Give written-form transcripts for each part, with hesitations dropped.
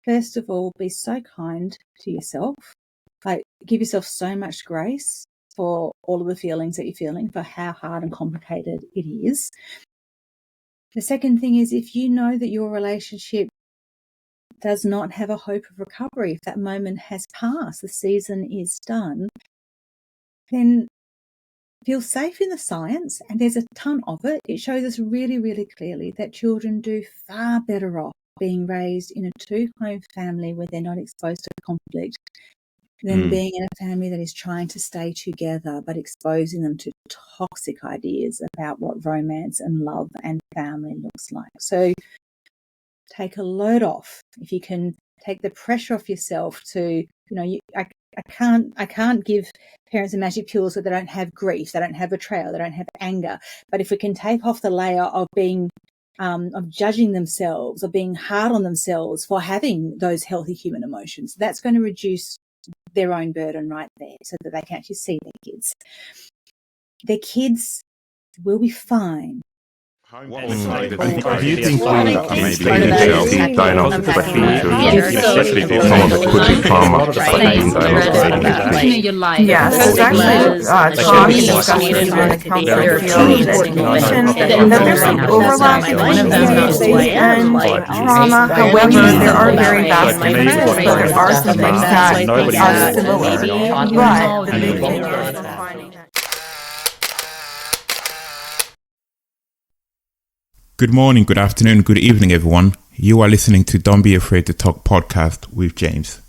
first of all, be so kind to yourself. Like, give yourself so much grace for all of the feelings that you're feeling, for how hard and complicated it is. The second thing is, if you know that your relationship does not have a hope of recovery, if that moment has passed, the season is done, then feel safe in the science, and there's a ton of it. It shows us really, really clearly that children do far better off being raised in a two-home family where they're not exposed to conflict than being in a family that is trying to stay together but exposing them to toxic ideas about what romance and love and family looks like. So take a load off. If you can take the pressure off yourself to, I can't give parents a magic pill so they don't have grief, they don't have betrayal, they don't have anger. But if we can take off the layer of being of judging themselves or being hard on themselves for having those healthy human emotions, that's going to reduce their own burden right there, so that they can actually see their kids. Their kids will be fine. Do you think that maybe healthy diagnostic questions, especially for some of the could be trauma, Yes, there's actually trauma discussions when it comes to field education, and then there's some overlap between ADHD and trauma. However, there are very vast differences, but there are some things that are similar. But the big thing is finding that. Good morning, good afternoon, good evening, everyone. You are listening to Don't Be Afraid to Talk podcast with James.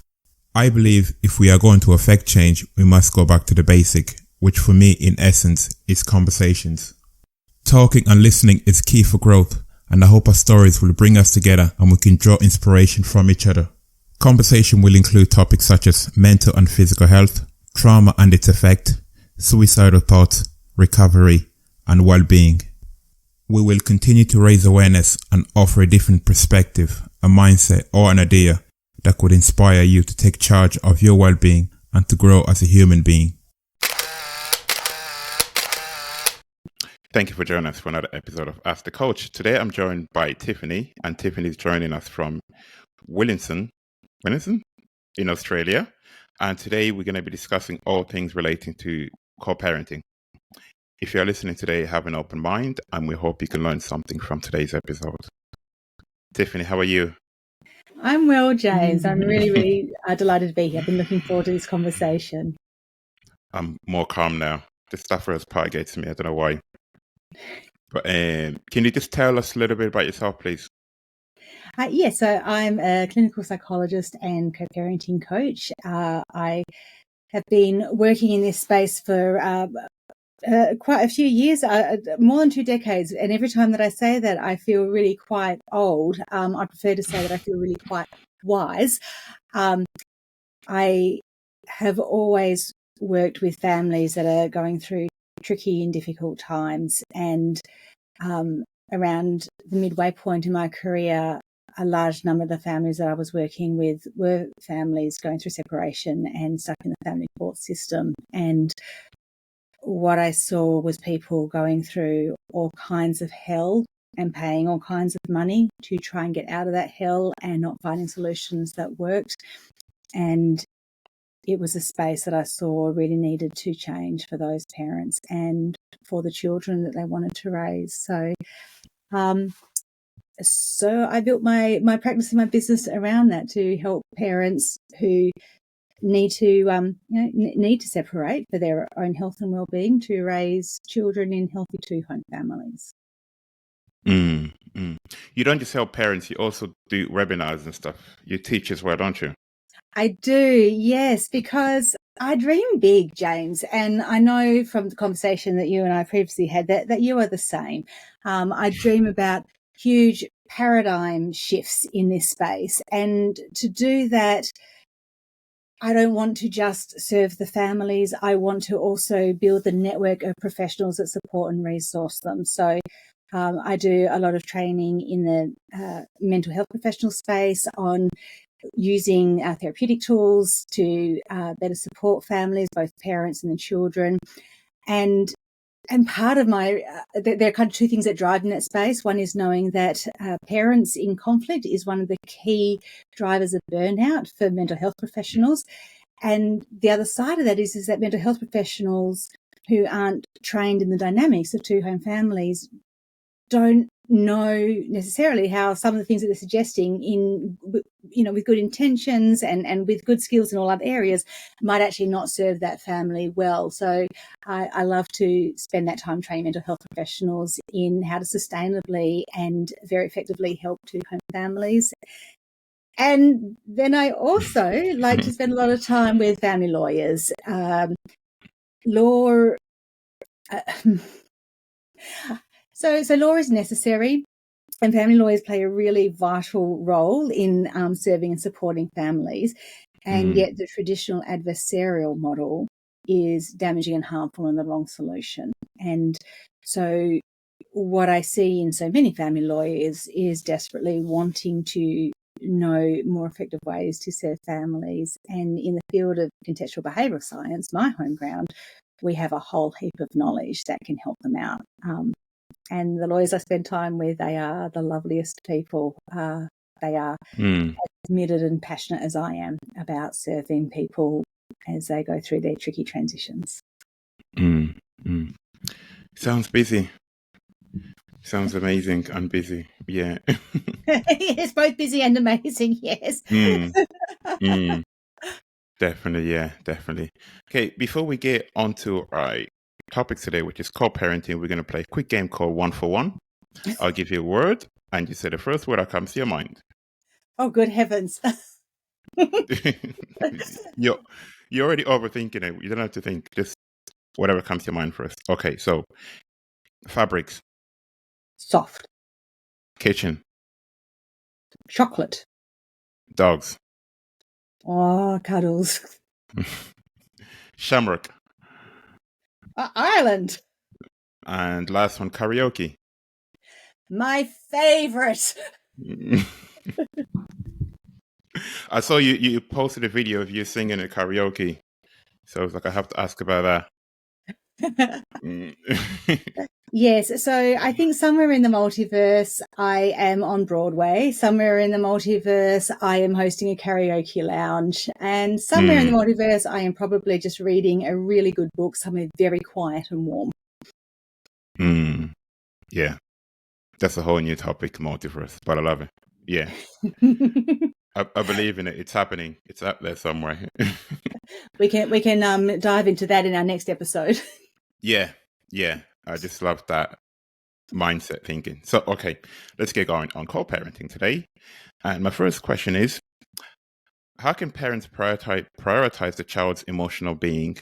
I believe if we are going to affect change, we must go back to the basic, which for me, in essence, is conversations. Talking and listening is key for growth, and I hope our stories will bring us together and we can draw inspiration from each other. Conversation will include topics such as mental and physical health, trauma and its effect, suicidal thoughts, recovery, and well-being. We will continue to raise awareness and offer a different perspective, a mindset or an idea that could inspire you to take charge of your well-being and to grow as a human being. Thank you for joining us for another episode of Ask the Coach. Today I'm joined by Tiffany, and Tiffany is joining us from Willingson in Australia. And today we're going to be discussing all things relating to co-parenting. If you're listening today, have an open mind, and we hope you can learn something from today's episode. Tiffany, how are you? I'm well, James. I'm really, really delighted to be here. I've been looking forward to this conversation. I'm more calm now. The stuffer's part gets me. I don't know why. But can you just tell us a little bit about yourself, please? So I'm a clinical psychologist and co-parenting coach. I have been working in this space for quite a few years, more than 2 decades. And every time that I say that, I feel really quite old. I prefer to say that I feel really quite wise. I have always worked with families that are going through tricky and difficult times. And around the midway point in my career, a large number of the families that I was working with were families going through separation and stuck in the family court system. And what I saw was people going through all kinds of hell and paying all kinds of money to try and get out of that hell and not finding solutions that worked. And it was a space that I saw really needed to change for those parents and for the children that they wanted to raise. So I built my practice and my business around that to help parents who need to separate for their own health and well-being to raise children in healthy two-home families. You don't just help parents, you also do webinars and stuff. You teach as well, don't you? I do, yes, because I dream big, James, and I know from the conversation that you and I previously had that you are the same. I dream about huge paradigm shifts in this space, and to do that, I don't want to just serve the families. I want to also build the network of professionals that support and resource them. So I do a lot of training in the mental health professional space on using therapeutic tools to better support families, both parents and the children. And part of my, there are kind of two things that drive in that space. One is knowing that parents in conflict is one of the key drivers of burnout for mental health professionals. And the other side of that is that mental health professionals who aren't trained in the dynamics of two home families don't know necessarily how some of the things that they're suggesting with good intentions and with good skills in all other areas might actually not serve that family well. So I love to spend that time training mental health professionals in how to sustainably and very effectively help two home families. And then I also like to spend a lot of time with family lawyers. So law is necessary, and family lawyers play a really vital role in serving and supporting families. And yet the traditional adversarial model is damaging and harmful and the wrong solution. And so what I see in so many family lawyers is desperately wanting to know more effective ways to serve families. And in the field of contextual behavioural science, my home ground, we have a whole heap of knowledge that can help them out. And the lawyers I spend time with, they are the loveliest people. They are as committed and passionate as I am about serving people as they go through their tricky transitions. Sounds busy. Sounds amazing and busy. Yeah. It's both busy and amazing, yes. Definitely, yeah, definitely. Okay, before we get onto our topic today, which is co-parenting, we're going to play a quick game called 1 for 1. I'll give you a word, and you say the first word that comes to your mind. Oh, good heavens. You're already overthinking it. You don't have to think. Just whatever comes to your mind first. Okay, so fabrics. Soft. Kitchen. Chocolate. Dogs. Oh, cuddles. Shamrock. Ireland. And last one, karaoke. My favourite. I saw you posted a video of you singing at karaoke. So I was like, I have to ask about that. Yes, so I think somewhere in the multiverse, I am on Broadway. Somewhere in the multiverse, I am hosting a karaoke lounge. And somewhere in the multiverse, I am probably just reading a really good book, somewhere very quiet and warm. Yeah, that's a whole new topic, multiverse, but I love it. Yeah. I believe in it. It's happening. It's up there somewhere. We can dive into that in our next episode. Yeah. I just love that mindset thinking. So, okay, let's get going on co-parenting today. And my first question is, how can parents prioritize the child's emotional being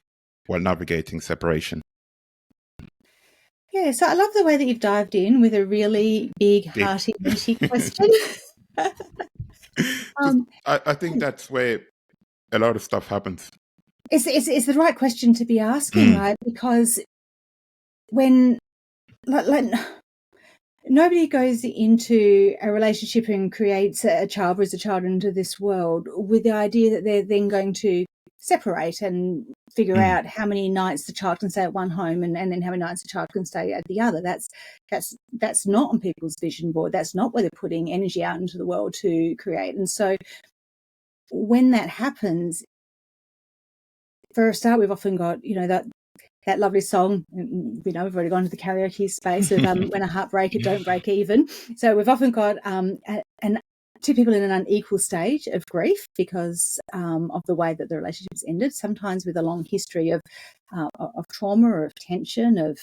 while navigating separation? Yeah, so I love the way that you've dived in with a really big, hearty, meaty question. I think that's where a lot of stuff happens. It's the right question to be asking, right? Because when nobody goes into a relationship and creates a child, brings a child into this world with the idea that they're then going to separate and figure out how many nights the child can stay at one home and then how many nights the child can stay at the other. That's not on people's vision board. That's not where they're putting energy out into the world to create. And so when that happens, for a start, we've often got, that lovely song, we've already gone to the karaoke space of when a heart break it, don't break even. So we've often got two people in an unequal stage of grief because of the way that the relationship's ended, sometimes with a long history of trauma or of tension, of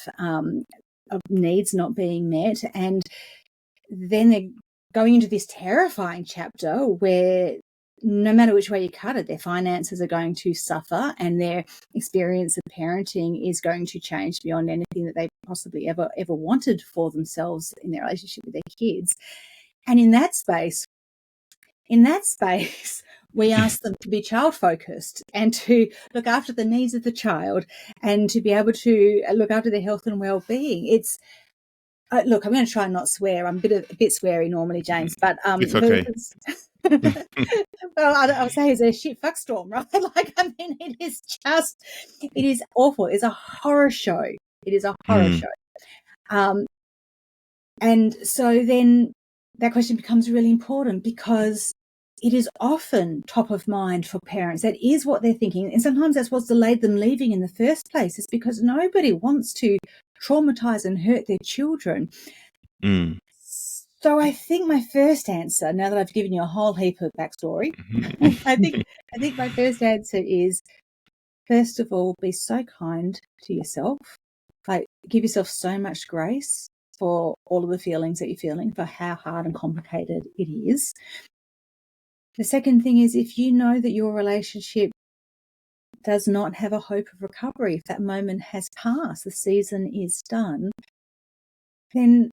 needs not being met. And then they're going into this terrifying chapter where no matter which way you cut it, their finances are going to suffer and their experience of parenting is going to change beyond anything that they possibly ever wanted for themselves in their relationship with their kids. And in that space, we ask them to be child-focused and to look after the needs of the child and to be able to look after their health and well-being. It's look, I'm going to try and not swear. I'm a bit sweary normally, James, but it's okay. Well, I would say it's a shit fuck storm, right? It is awful. It's a horror show. It is a horror show. And so then that question becomes really important because it is often top of mind for parents. That is what they're thinking. And sometimes that's what's delayed them leaving in the first place, is because nobody wants to traumatize and hurt their children. So I think my first answer, now that I've given you a whole heap of backstory, I think my first answer is, first of all, be so kind to yourself. Like, give yourself so much grace for all of the feelings that you're feeling, for how hard and complicated it is. The second thing is, if you know that your relationship does not have a hope of recovery, if that moment has passed, the season is done, then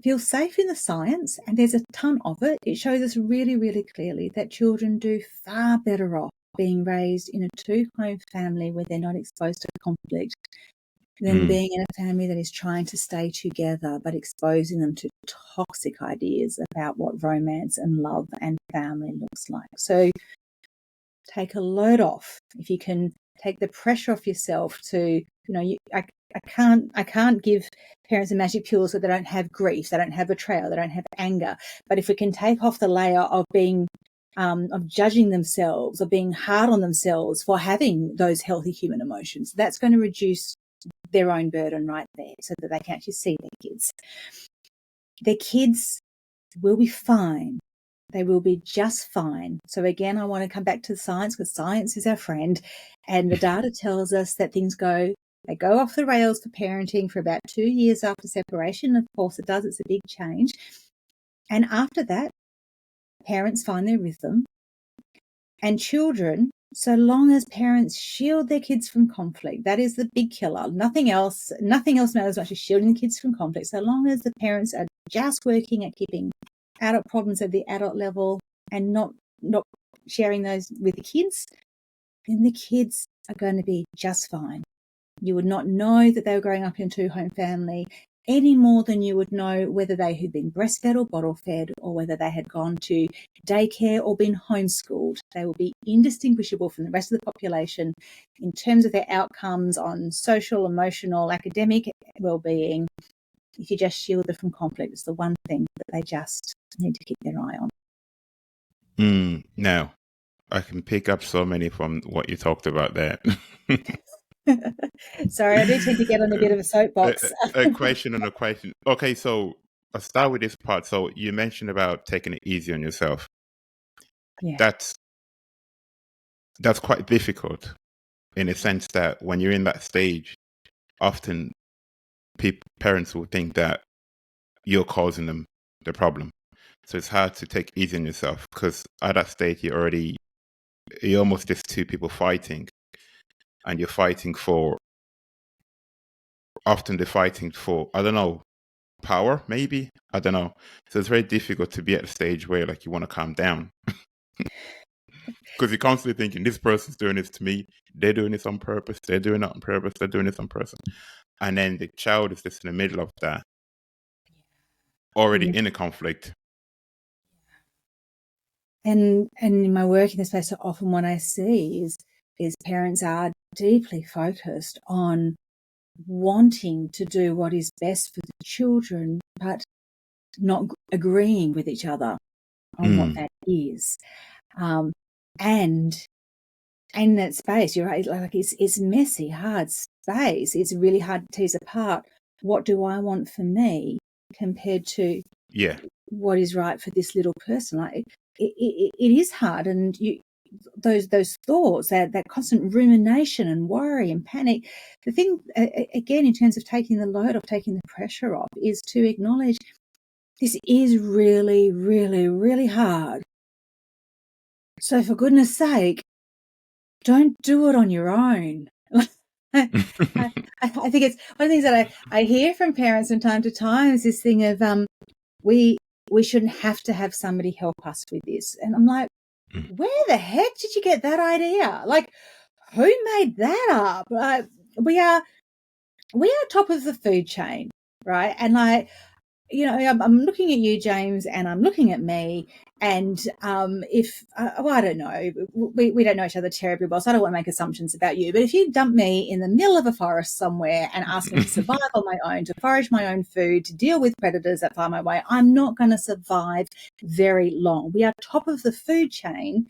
feel safe in the science, and there's a ton of it. It shows us really, really clearly that children do far better off being raised in a two-home family where they're not exposed to conflict than being in a family that is trying to stay together but exposing them to toxic ideas about what romance and love and family looks like. So take a load off. If you can take the pressure off yourself to, I can't give parents a magic pill so they don't have grief, they don't have betrayal, they don't have anger. But if we can take off the layer of being of judging themselves or being hard on themselves for having those healthy human emotions, that's going to reduce their own burden right there, so that they can actually see their kids. Their kids will be fine. They will be just fine. So again, I want to come back to the science, because science is our friend, and the data tells us that things go off the rails for parenting for about 2 years after separation. Of course it does. It's a big change. And after that, parents find their rhythm. And children, so long as parents shield their kids from conflict, that is the big killer. Nothing else matters much as shielding the kids from conflict. So long as the parents are just working at keeping adult problems at the adult level and not sharing those with the kids, then the kids are going to be just fine. You would not know that they were growing up in a two-home family any more than you would know whether they had been breastfed or bottle-fed, or whether they had gone to daycare or been homeschooled. They will be indistinguishable from the rest of the population in terms of their outcomes on social, emotional, academic well-being. If you just shield them from conflict, it's the one thing that they just need to keep their eye on. Now, I can pick up so many from what you talked about there. Sorry, I do tend to get on a bit of a soapbox. a question. Okay, so I'll start with this part. So you mentioned about taking it easy on yourself. Yeah. That's quite difficult, in a sense that when you're in that stage, often parents will think that you're causing them the problem. So it's hard to take it easy on yourself, because at that stage you're almost just two people fighting. And you're fighting for, I don't know, power, maybe? I don't know. So it's very difficult to be at a stage where, like, you want to calm down. Because you're constantly thinking, this person's doing this to me. They're doing this on purpose. They're doing it on purpose. They're doing this on purpose. And then the child is just in the middle of that, already in a conflict. And in my work in this space, so often what I see is parents are deeply focused on wanting to do what is best for the children, but not agreeing with each other on what that is. And in that space, you're right, like it's messy, hard space. It's really hard to tease apart what do I want for me compared to what is right for this little person. Like it is hard, and those thoughts, that constant rumination and worry and panic. The thing, again, in terms of taking the load off, taking the pressure off, is to acknowledge this is really, really, really hard. So for goodness sake, don't do it on your own. I think it's one of the things that I hear from parents from time to time is this thing of we shouldn't have to have somebody help us with this. And I'm like, where the heck did you get that idea? Like, who made that up? We are top of the food chain, right? And I'm looking at you, James, and I'm looking at me, And if, I don't know, we don't know each other terribly well, so I don't want to make assumptions about you. But if you dump me in the middle of a forest somewhere and ask me to survive on my own, to forage my own food, to deal with predators that fly my way, I'm not going to survive very long. We are top of the food chain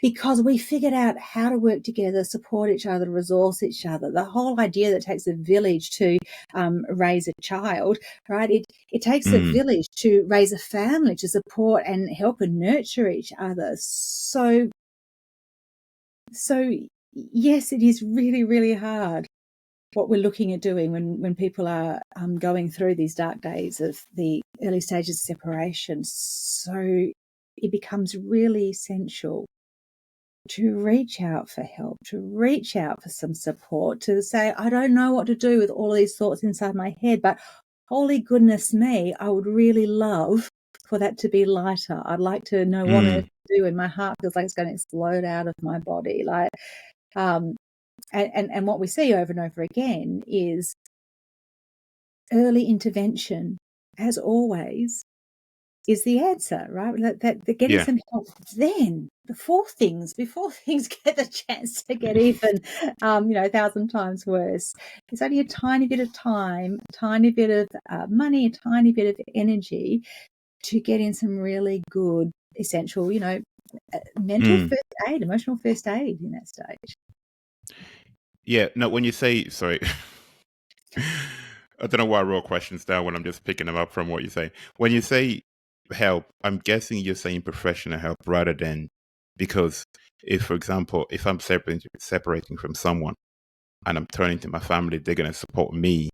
because we figured out how to work together, support each other, resource each other. The whole idea that it takes a village to raise a child, right? It takes a village to raise a family, to support and help and nurture each other. So yes, it is really, really hard what we're looking at doing when people are going through these dark days of the early stages of separation. So it becomes really essential to reach out for help, to reach out for some support, to say, I don't know what to do with all of these thoughts inside my head, but holy goodness me, I would really love for that to be lighter. I'd like to know what to do, and my heart feels like it's going to explode out of my body. And what we see over and over again is early intervention, as always, is the answer, right? That getting some help then, before things get the chance to get even, 1,000 times worse. It's only a tiny bit of time, a tiny bit of money, a tiny bit of energy to get in some really good, essential, mental first aid, emotional first aid in that stage. Yeah. No, when you say, sorry, I don't know why I wrote questions down when I'm just picking them up from what you say. When you say help, I'm guessing you're saying professional help rather than, because if, for example, if I'm separating from someone and I'm turning to my family, they're going to support me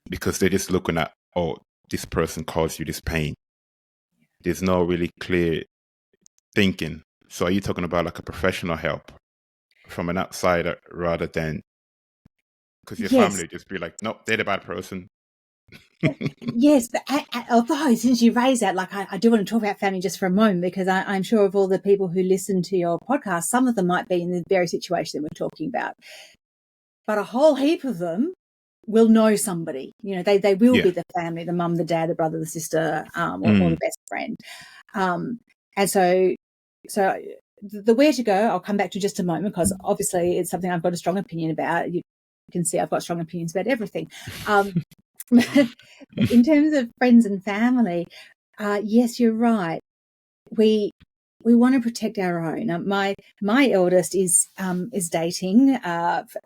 because they're just looking at, oh, this person caused you this pain. There's no really clear thinking. So are you talking about like a professional help from an outsider rather than, because your family just be like, nope, they're the bad person. Yes, but although since you raised that, I do want to talk about family just for a moment, because I'm sure of all the people who listen to your podcast, some of them might be in the very situation that we're talking about, but a whole heap of them will know somebody. They will be the family, the mum, the dad, the brother, the sister, or the best friend. And so the where to go, I'll come back to just a moment, because obviously it's something I've got a strong opinion about. You can see I've got strong opinions about everything. In terms of friends and family, yes, you're right. We want to protect our own. My eldest is dating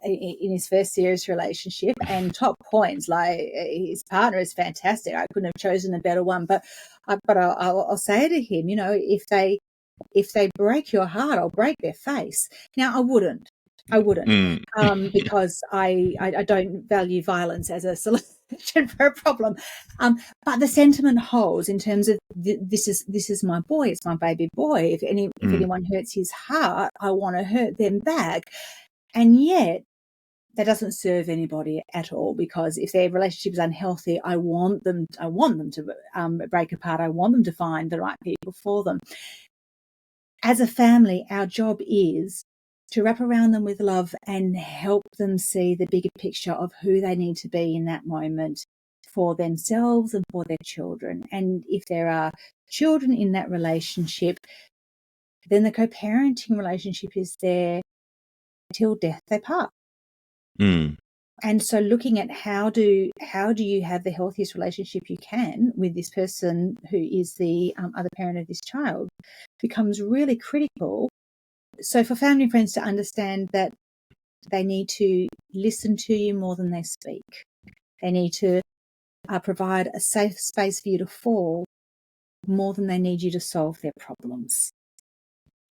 in his first serious relationship, and top points, like his partner is fantastic. I couldn't have chosen a better one. But I'll say to him, if they break your heart, I'll break their face. Now I wouldn't. Because I don't value violence as a solution for a problem. But the sentiment holds in terms of this is my boy, it's my baby boy. If anyone hurts his heart, I want to hurt them back. And yet that doesn't serve anybody at all, because if their relationship is unhealthy, I want them to break apart. I want them to find the right people for them. As a family, our job is to wrap around them with love and help them see the bigger picture of who they need to be in that moment for themselves and for their children. And if there are children in that relationship, then the co-parenting relationship is there till death they part. And so looking at how do you have the healthiest relationship you can with this person who is the other parent of this child becomes really critical. So for family and friends to understand that they need to listen to you more than they speak. They need to provide a safe space for you to fall more than they need you to solve their problems.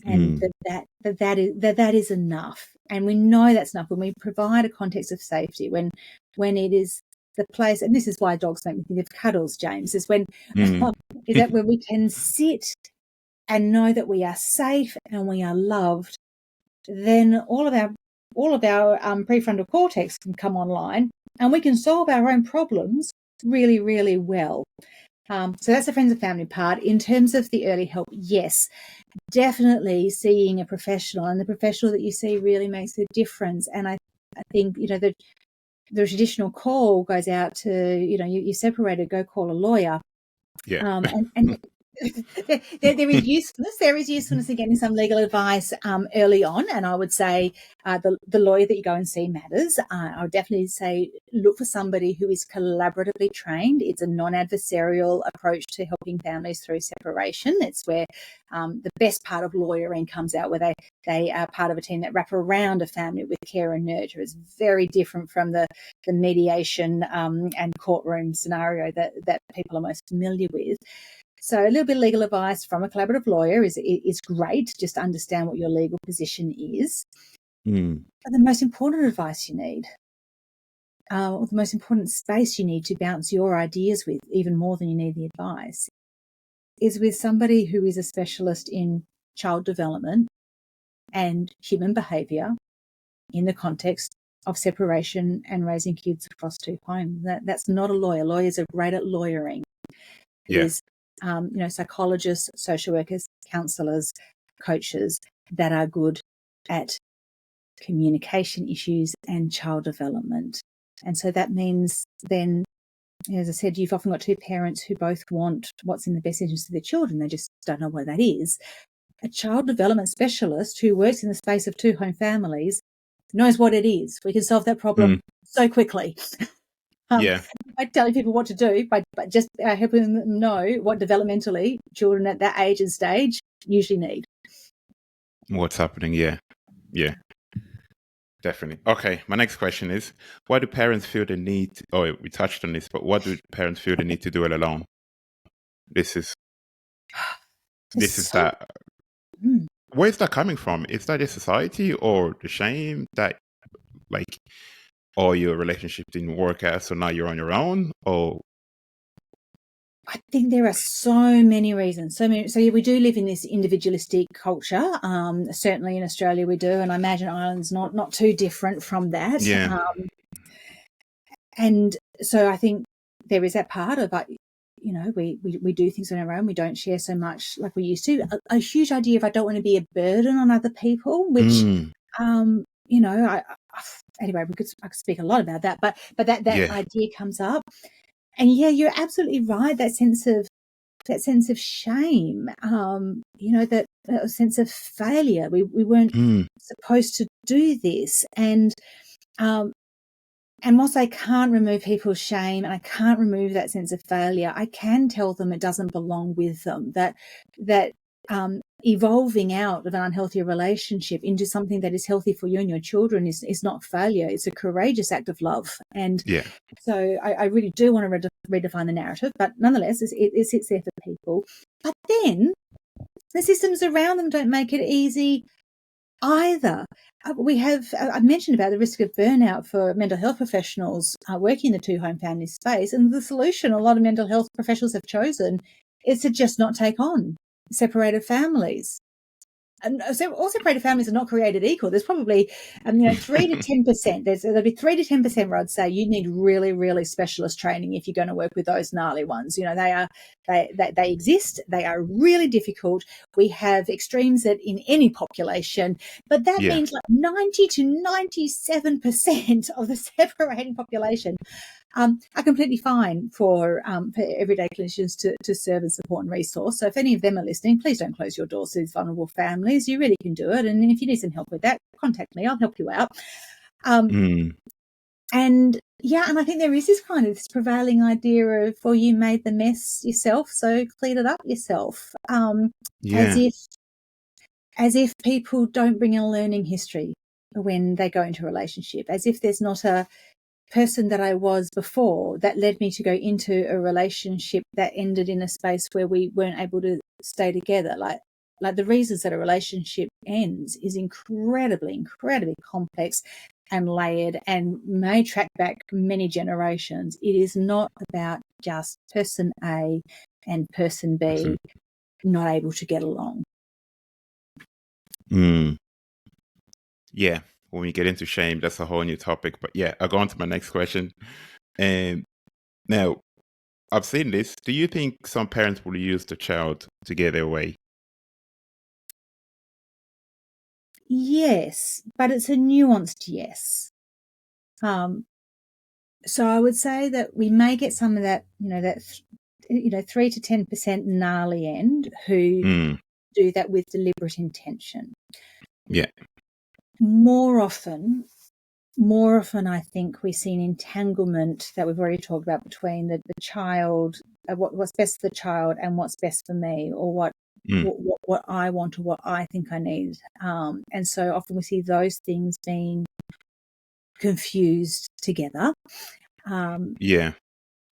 And that is enough. And we know that's enough when we provide a context of safety, when it is the place, and this is why dogs make me think of cuddles, James, is when is that where we can sit and know that we are safe and we are loved, then all of our prefrontal cortex can come online and we can solve our own problems really, really well. So that's the friends and family part. In terms of the early help, yes, definitely seeing a professional, and the professional that you see really makes a difference. And I think, the traditional call goes out to, you separated, go call a lawyer. Yeah. And there is usefulness. There is usefulness in getting some legal advice early on, and I would say the lawyer that you go and see matters. I would definitely say look for somebody who is collaboratively trained. It's a non-adversarial approach to helping families through separation. It's where the best part of lawyering comes out, where they are part of a team that wrap around a family with care and nurture. It's very different from the mediation and courtroom scenario that people are most familiar with. So a little bit of legal advice from a collaborative lawyer is great, just to understand what your legal position is. But the most important advice you need, or the most important space you need to bounce your ideas with, even more than you need the advice, is with somebody who is a specialist in child development and human behaviour in the context of separation and raising kids across two homes. That's not a lawyer. Lawyers are great at lawyering. It is psychologists, social workers, counsellors, coaches that are good at communication issues and child development. And so that means then, as I said, you've often got two parents who both want what's in the best interest of their children. They just don't know what that is. A child development specialist who works in the space of two home families knows what it is. We can solve that problem so quickly. By telling people what to do, by just helping them know what developmentally children at that age and stage usually need. What's happening? Yeah. Definitely. Okay, my next question is, why do parents feel the need, we touched on this, but what do parents feel the need to do it alone? Where's that coming from? Is that a society or the shame that your relationship didn't work out, so now you're on your own? Or I think there are so many reasons. So yeah, we do live in this individualistic culture. Certainly in Australia we do, and I imagine Ireland's not too different from that. Yeah. And so I think there is that part of we do things on our own. We don't share so much like we used to. A huge idea of I don't want to be a burden on other people, which anyway, I could speak a lot about that, but that idea comes up. And yeah, you're absolutely right. That sense of shame, that sense of failure. We weren't supposed to do this. And whilst I can't remove people's shame and I can't remove that sense of failure, I can tell them it doesn't belong with them, that evolving out of an unhealthy relationship into something that is healthy for you and your children is not failure. It's a courageous act of love. And so I really do want to redefine the narrative, but nonetheless, it sits there for people. But then the systems around them don't make it easy either. I've mentioned about the risk of burnout for mental health professionals working in the two home family space, and the solution a lot of mental health professionals have chosen is to just not take on separated families. And so all separated families are not created equal. There's probably 3 to 10%. There'll be 3 to 10% where I'd say you need really, really specialist training if you're going to work with those gnarly ones. They exist. They are really difficult. We have extremes in any population, but that means like 90 to 97% of the separating population are completely fine for everyday clinicians to serve as support and resource. So if any of them are listening, please don't close your doors to these vulnerable families. You really can do it. And if you need some help with that, contact me. I'll help you out. And I think there is this this prevailing idea of, well, you made the mess yourself, so clean it up yourself. As if people don't bring a learning history when they go into a relationship, as if there's not a person that I was before that led me to go into a relationship that ended in a space where we weren't able to stay together. Like the reasons that a relationship ends is incredibly, incredibly complex and layered and may track back many generations. It is not about just person A and person B not able to get along. Yeah. When we get into shame, that's a whole new topic. But yeah, I'll go on to my next question. Now, I've seen this. Do you think some parents will use the child to get their way? Yes, but it's a nuanced yes. So I would say that we may get some of that, 3 to 10% gnarly end who do that with deliberate intention. Yeah. More often, I think we see an entanglement that we've already talked about between the child, what's best for the child and what's best for me, or what I want or what I think I need. And so often we see those things being confused together. Yeah,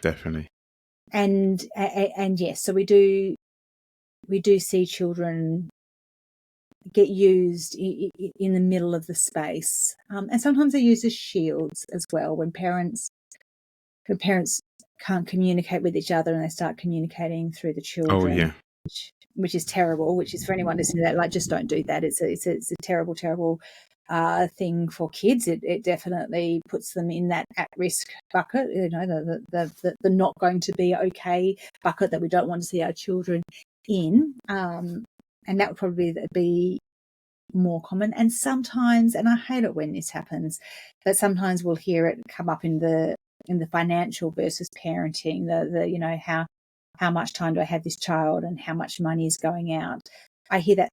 definitely. And yes, so we do see children get used in the middle of the space, and sometimes they're used as shields as well. When parents can't communicate with each other and they start communicating through the children. Oh yeah. Which is terrible. Which is, for anyone listening to that, like, just don't do that. It's a terrible thing for kids. It definitely puts them in that at-risk bucket, the not going to be okay bucket that we don't want to see our children in. And that would probably be more common. And sometimes, and I hate it when this happens, but sometimes we'll hear it come up in the financial versus parenting, the how much time do I have this child and how much money is going out. I hear that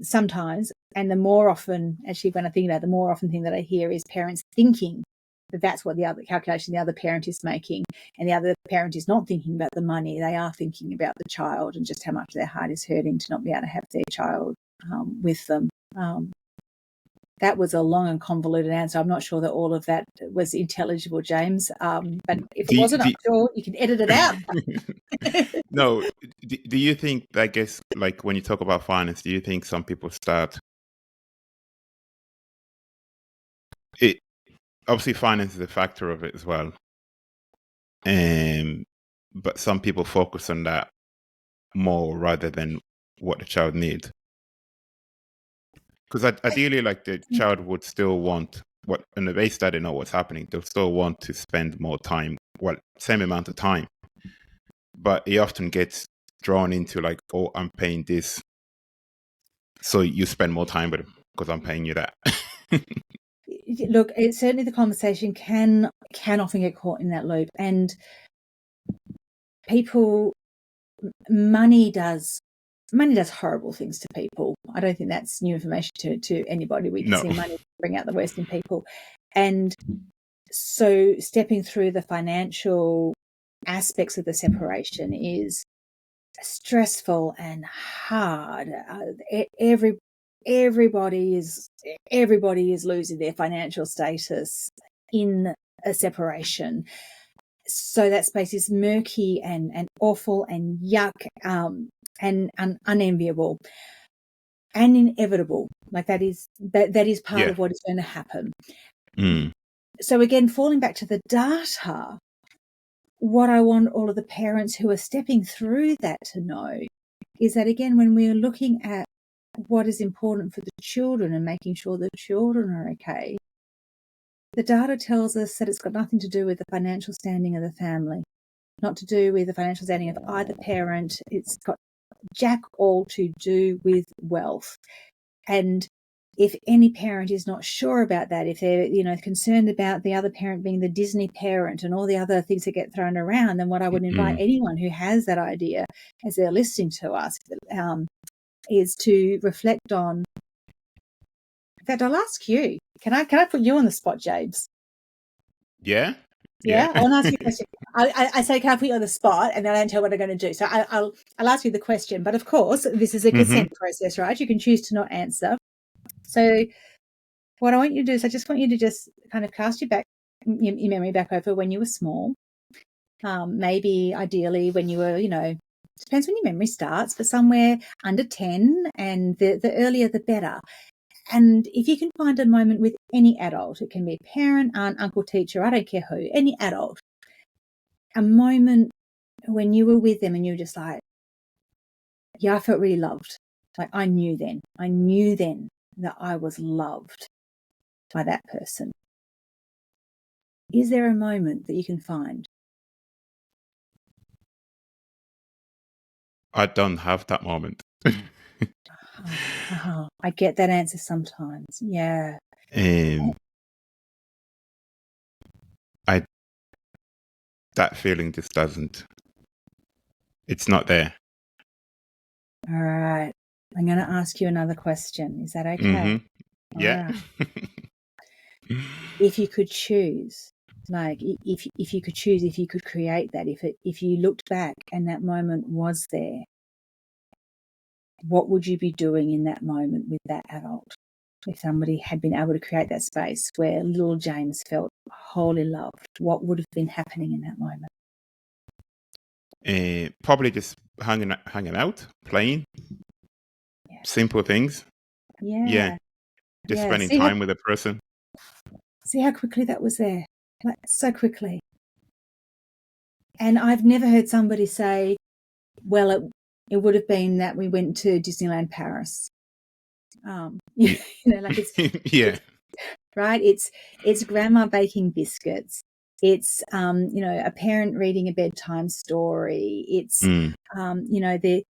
sometimes, and the more often, actually, when I think about it, the more often thing that I hear is parents thinking that that's what the other calculation the other parent is making, and the other parent is not thinking about the money. They are thinking about the child and just how much their heart is hurting to not be able to have their child with them. That was a long and convoluted answer. I'm not sure that all of that was intelligible, James. But if it wasn't, I'm sure you can edit it out. No, do you think, I guess, like when you talk about finance, do you think some people start it? Obviously, finance is a factor of it as well. But some people focus on that more rather than what the child needs. Because ideally, like, the child would still want what, in the base that they know what's happening, they'll still want to spend more time, well, same amount of time. But he often gets drawn into, like, oh, I'm paying this, so you spend more time with him because I'm paying you that. Look, it's certainly the conversation can often get caught in that loop, and money does horrible things to people. I don't think that's new information to anybody. We can see money bring out the worst in people. And so stepping through the financial aspects of the separation is stressful and hard. Everybody is losing their financial status in a separation. So that space is murky and awful and yuck, and unenviable and inevitable. Like, that is part of what is going to happen. So again, falling back to the data, what I want all of the parents who are stepping through that to know is that, again, when we're looking at what is important for the children and making sure the children are okay, the data tells us that it's got nothing to do with the financial standing of the family, not to do with the financial standing of either parent. It's got jack all to do with wealth. And if any parent is not sure about that, if they're, concerned about the other parent being the Disney parent and all the other things that get thrown around, then what I would invite anyone who has that idea as they're listening to us is to reflect on. In fact, I'll ask you. Can I put you on the spot, James? Yeah. I want to ask you a question. I say, can I put you on the spot? And then I don't tell what I'm going to do. So I'll ask you the question. But of course, this is a consent process, right? You can choose to not answer. So what I want you to do is I just want you to just kind of cast your memory back over when you were small. Maybe ideally when you were, depends when your memory starts, but somewhere under 10, and the earlier the better. And if you can find a moment with any adult, it can be a parent, aunt, uncle, teacher, I don't care who, any adult, a moment when you were with them and you were just like, yeah, I felt really loved. Like, I knew then that I was loved by that person. Is there a moment that you can find? I don't have that moment. I get that answer sometimes. Yeah. That feeling just doesn't It's not there. All right. I'm going to ask you another question. Is that okay? Mm-hmm. Yeah. All right. If you could choose, like if you could choose, if you could create that, if you looked back and that moment was there, what would you be doing in that moment with that adult? If somebody had been able to create that space where little James felt wholly loved, what would have been happening in that moment? Probably just hanging out, playing, simple things. Yeah. Just spending time with a person. See how quickly that was there? Like, so quickly. And I've never heard somebody say, well, it would have been that we went to Disneyland Paris. You know, like it's yeah. Right? It's grandma baking biscuits. It's you know, a parent reading a bedtime story. It's you know, the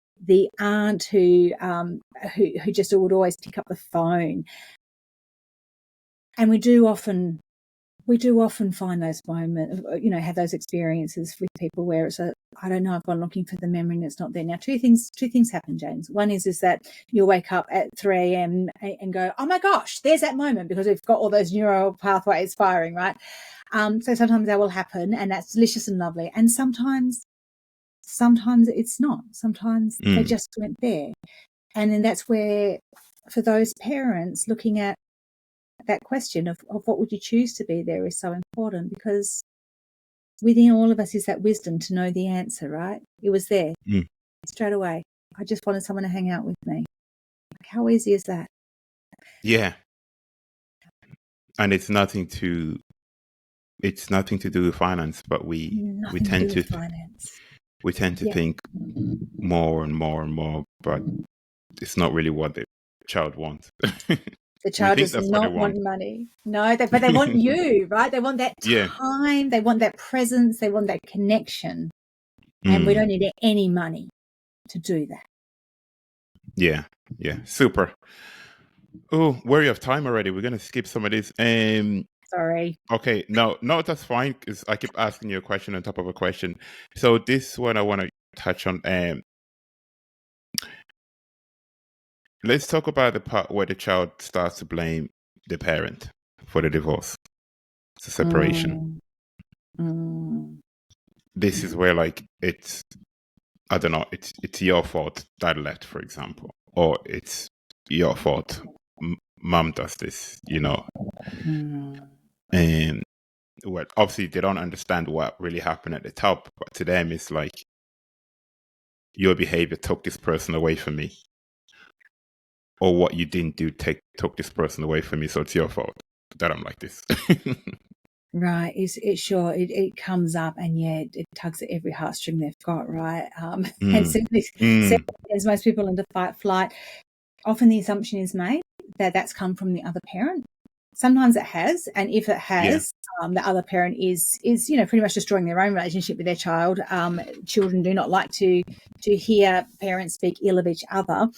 aunt who just would always pick up the phone. And we do often find those moments, you know, have those experiences with people where it's I don't know, I've gone looking for the memory and it's not there. Now, two things happen, James. One is that you'll wake up at 3 a.m. and go, oh my gosh, there's that moment, because we've got all those neural pathways firing, right? So sometimes that will happen, and that's delicious and lovely. And sometimes it's not. Sometimes they just weren't there. And then that's where, for those parents, looking at that question of what would you choose to be there is so important, because within all of us is that wisdom to know the answer, right? It was there straight away. I just wanted someone to hang out with me. Like, how easy is that? Yeah. And it's nothing to do with finance, but we tend to think more and more and more, but it's not really what the child wants. The child does not want money. No, but they want you, right? They want that time. They want that presence. They want that connection. And we don't need any money to do that. Yeah. Yeah. Super. Oh, we're out of time already. We're going to skip some of this. Sorry. Okay. No, that's fine, because I keep asking you a question on top of a question. So this one I want to touch on. Let's talk about the part where the child starts to blame the parent for the divorce, the separation. This is where, like, it's, I don't know, it's your fault dad left, for example, or it's your fault mom does this, you know. And well, obviously they don't understand what really happened at the top, but to them it's like, your behavior took this person away from me, or what you didn't do took this person away from me, so it's your fault that I'm like this. Right. It comes up, and it tugs at every heartstring they've got, right? And simply as most people into fight flight, often the assumption is made that that's come from the other parent. Sometimes it has, and if it has, the other parent is you know, pretty much destroying their own relationship with their child. Children do not like to hear parents speak ill of each other.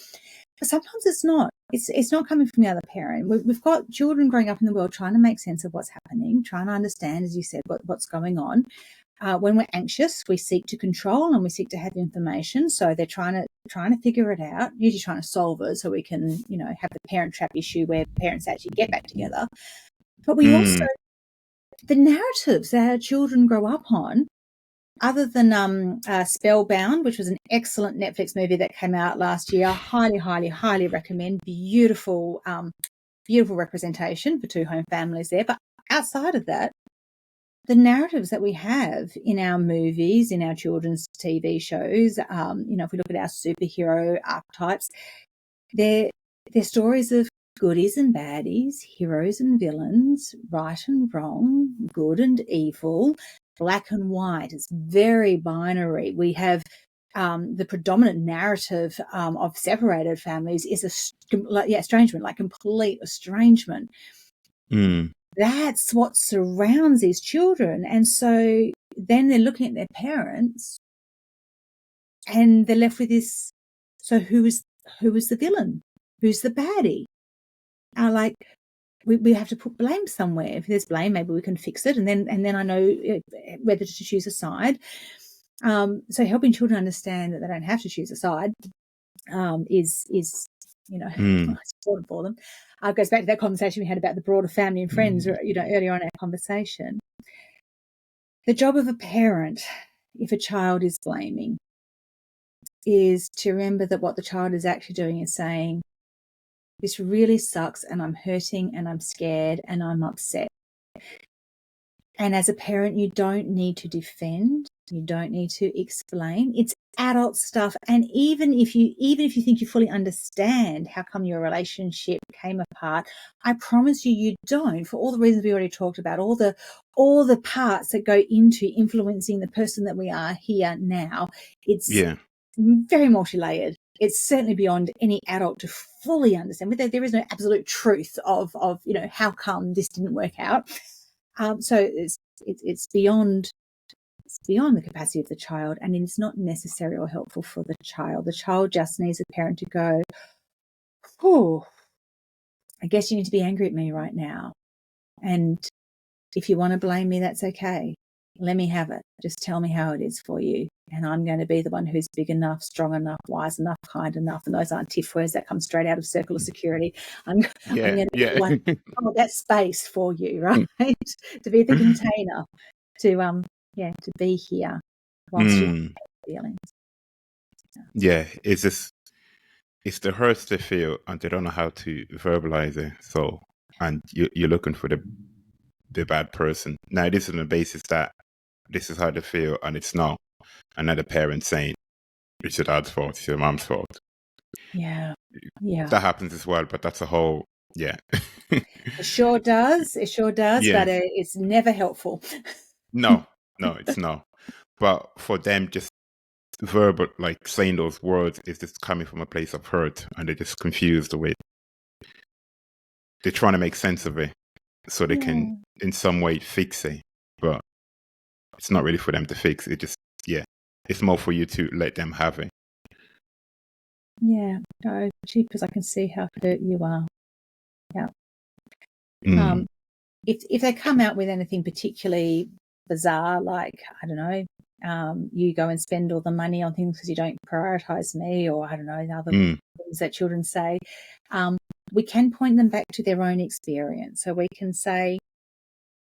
But sometimes it's not. It's not coming from the other parent. We've got children growing up in the world trying to make sense of what's happening, trying to understand, as you said, what's going on. When we're anxious, we seek to control and we seek to have information. So they're trying to figure it out, usually trying to solve it, so we can, you know, have the parent trap issue where parents actually get back together. But we also, the narratives that our children grow up on, other than Spellbound, which was an excellent Netflix movie that came out last year, highly, highly, highly recommend. Beautiful representation for two home families there. But outside of that, the narratives that we have in our movies, in our children's TV shows, you know, if we look at our superhero archetypes, they're stories of goodies and baddies, heroes and villains, right and wrong, good and evil, black and white. It's very binary. We have the predominant narrative of separated families is estrangement, like complete estrangement. That's what surrounds these children. And so then they're looking at their parents and they're left with this, so who is the villain? Who's the baddie? Like, we have to put blame somewhere. If there's blame, maybe we can fix it. And then I know whether to choose a side. So helping children understand that they don't have to choose a side is it's important for them. It goes back to that conversation we had about the broader family and friends, earlier on in our conversation. The job of a parent, if a child is blaming, is to remember that what the child is actually doing is saying, this really sucks and I'm hurting and I'm scared and I'm upset. And as a parent, you don't need to defend. You don't need to explain. It's adult stuff. And even if you think you fully understand how come your relationship came apart, I promise you don't, for all the reasons we already talked about, all the parts that go into influencing the person that we are here now. It's very multi-layered. It's certainly beyond any adult to fully understand. There is no absolute truth of how come this didn't work out. So it's beyond the capacity of the child, and it's not necessary or helpful for the child. The child just needs a parent to go, oh, I guess you need to be angry at me right now. And if you want to blame me, that's okay. Let me have it. Just tell me how it is for you. And I'm going to be the one who's big enough, strong enough, wise enough, kind enough. And those aren't TIFF words that come straight out of Circle of Security. I'm going to be the one to hold that space for you, right? To be the container, to be here whilst you have feelings. Yeah, it's the hurts they feel and they don't know how to verbalize it. So, and you're looking for the bad person. Now, this is on the basis that this is how they feel and it's not another parent saying it's your dad's fault, it's your mom's fault. Yeah. That happens as well, but that's a whole, It sure does, but it's never helpful. No, it's not. But for them, just verbal, like saying those words, is just coming from a place of hurt, and they're just confused with. They're trying to make sense of it, so they can, in some way, fix it. But it's not really for them to fix. It just, it's more for you to let them have it. Yeah, no, because I can see how hurt you are. Yeah. If they come out with anything particularly bizarre, like, I don't know, you go and spend all the money on things because you don't prioritize me, or I don't know, the other things that children say, we can point them back to their own experience. So we can say,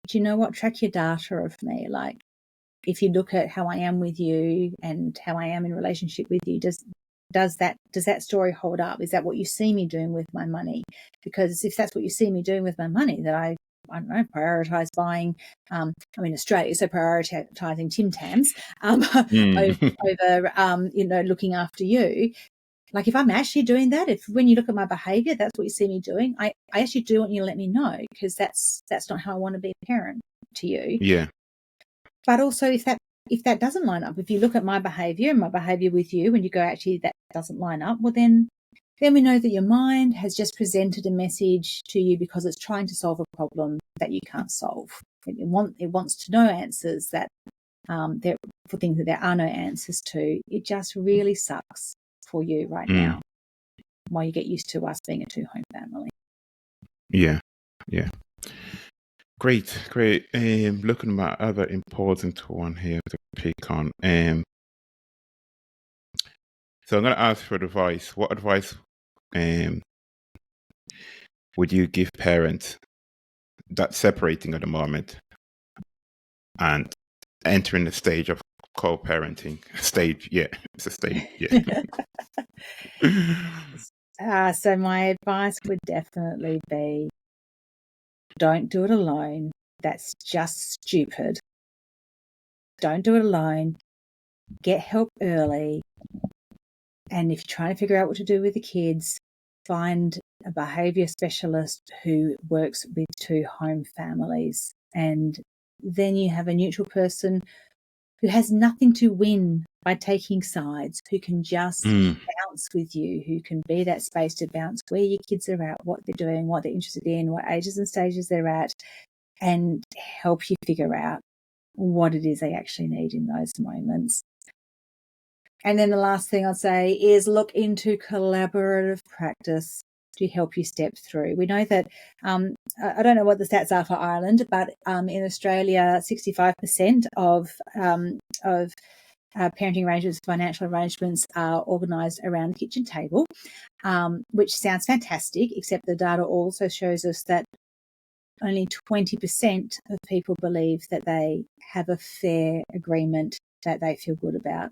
do you know what? Track your data of me. Like, if you look at how I am with you and how I am in relationship with you, does that story hold up? Is that what you see me doing with my money? Because if that's what you see me doing with my money, that I don't know, prioritize buying, I'm in Australia, so prioritizing Tim Tams over looking after you. Like, if I'm actually doing that, if when you look at my behavior, that's what you see me doing, I actually do want you to let me know, because that's not how I want to be a parent to you. Yeah. But also, if that doesn't line up, if you look at my behavior and my behavior with you, and you go, actually, that doesn't line up, well, then we know that your mind has just presented a message to you because it's trying to solve a problem that you can't solve. It wants to know answers that for things that there are no answers to. It just really sucks for you right now, while you get used to us being a 2-home family. Yeah. Great. Looking at my other important one here to pick on. So I'm going to ask for advice. What advice would you give parents that's separating at the moment and entering the stage of co-parenting? It's a stage. So my advice would definitely be, don't do it alone. That's just stupid. Don't do it alone. Get help early. And if you're trying to figure out what to do with the kids, find a behaviour specialist who works with 2-home families. And then you have a neutral person who has nothing to win by taking sides, who can just bounce with you, who can be that space to bounce where your kids are at, what they're doing, what they're interested in, what ages and stages they're at, and help you figure out what it is they actually need in those moments. And then the last thing I'd say is look into collaborative practice to help you step through. We know that, I don't know what the stats are for Ireland, but in Australia, 65% of parenting arrangements, financial arrangements are organised around the kitchen table, which sounds fantastic, except the data also shows us that only 20% of people believe that they have a fair agreement that they feel good about.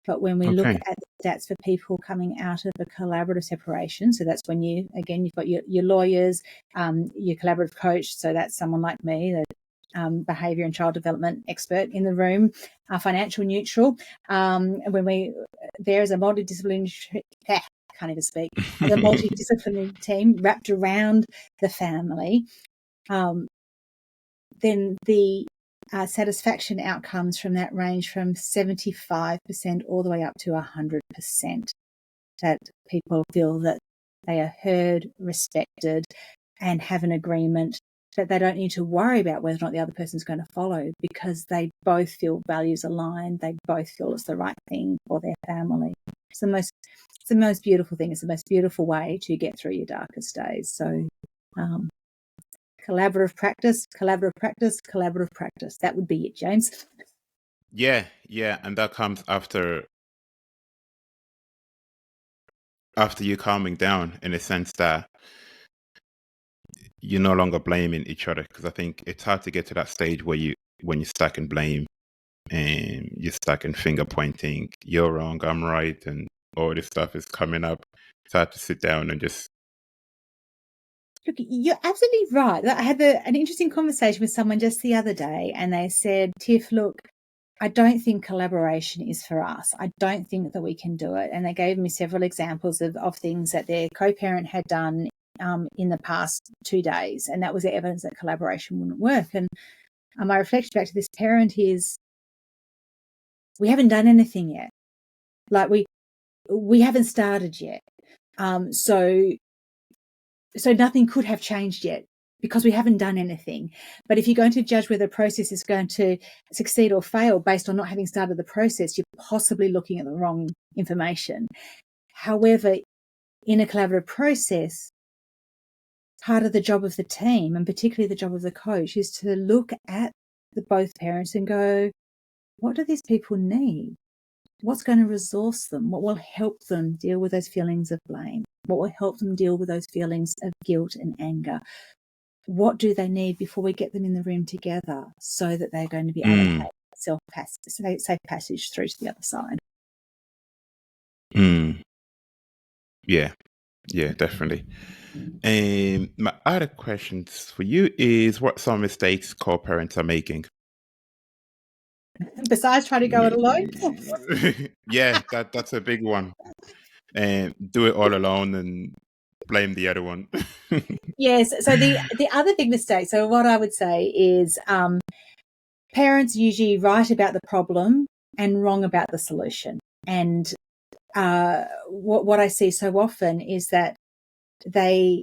But when we look at the stats for people coming out of a collaborative separation, so that's when you've got your lawyers, your collaborative coach, so that's someone like me, the behaviour and child development expert in the room, financial neutral. There is a multidisciplinary, can't even speak, the multidisciplinary team wrapped around the family, then the satisfaction outcomes from that range from 75% all the way up to 100%, that people feel that they are heard, respected, and have an agreement that they don't need to worry about whether or not the other person's going to follow, because they both feel values aligned, they both feel it's the right thing for their family. It's the most beautiful thing. It's the most beautiful way to get through your darkest days. So collaborative practice. That would be it, James. Yeah. And that comes after you calming down, in a sense that you're no longer blaming each other, because I think it's hard to get to that stage when you're stuck in blame and you're stuck in finger pointing. You're wrong, I'm right, and all this stuff is coming up. It's hard to sit down and just... Look, you're absolutely right. I had an interesting conversation with someone just the other day, and they said, Tiff, look, I don't think collaboration is for us. I don't think that we can do it. And they gave me several examples of things that their co-parent had done in the past 2 days, and that was the evidence that collaboration wouldn't work. And my reflection back to this parent is, we haven't done anything yet. Like we haven't started yet. So nothing could have changed yet because we haven't done anything. But if you're going to judge whether a process is going to succeed or fail based on not having started the process, you're possibly looking at the wrong information. However, in a collaborative process, part of the job of the team, and particularly the job of the coach, is to look at both parents and go, what do these people need? What's going to resource them? What will help them deal with those feelings of blame? What will help them deal with those feelings of guilt and anger? What do they need before we get them in the room together so that they're going to be able to have safe passage through to the other side? Yeah, definitely. And my other questions for you is, what some mistakes co-parents are making? Besides trying to go it alone? Yeah, that's a big one. And do it all alone and blame the other one. Yes. So the other big mistake, so what I would say is parents usually right about the problem and wrong about the solution. And what I see so often is that they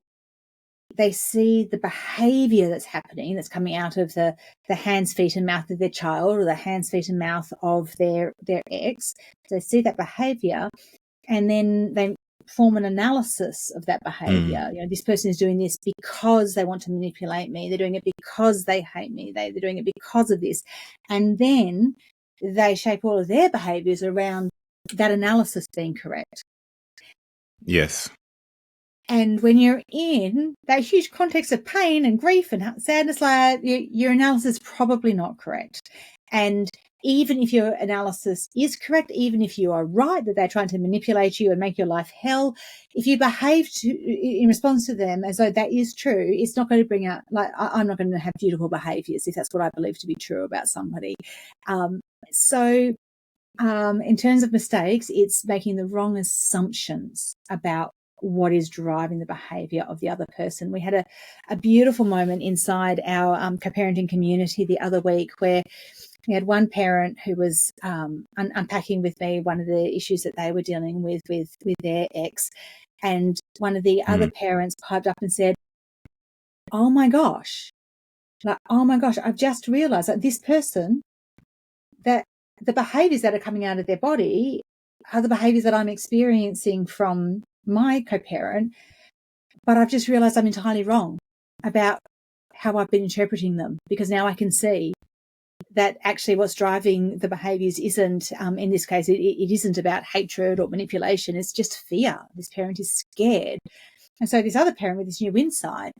see the behavior that's happening, that's coming out of the hands, feet and mouth of their child, or the hands, feet and mouth of their ex. So they see that behavior, and then they form an analysis of that behavior. You know, this person is doing this because they want to manipulate me. They're doing it because they hate me. They're doing it because of this. And then they shape all of their behaviors around that analysis being correct. Yes. And when you're in that huge context of pain and grief and sadness, like your analysis is probably not correct. And even if your analysis is correct, even if you are right that they're trying to manipulate you and make your life hell, if you behave in response to them as though that is true, it's not going to bring out, like, I'm not going to have beautiful behaviors if that's what I believe to be true about somebody. So in terms of mistakes, it's making the wrong assumptions about what is driving the behavior of the other person. We had a beautiful moment inside our co-parenting community the other week where we had one parent who was unpacking with me one of the issues that they were dealing with their ex, and one of the other parents piped up and said, oh my gosh, I've just realized that this person, that the behaviors that are coming out of their body are the behaviors that I'm experiencing from my co-parent, but I've just realized I'm entirely wrong about how I've been interpreting them, because now I can see that actually what's driving the behaviours isn't, in this case, it isn't about hatred or manipulation. It's just fear. This parent is scared. And so this other parent with this new insight,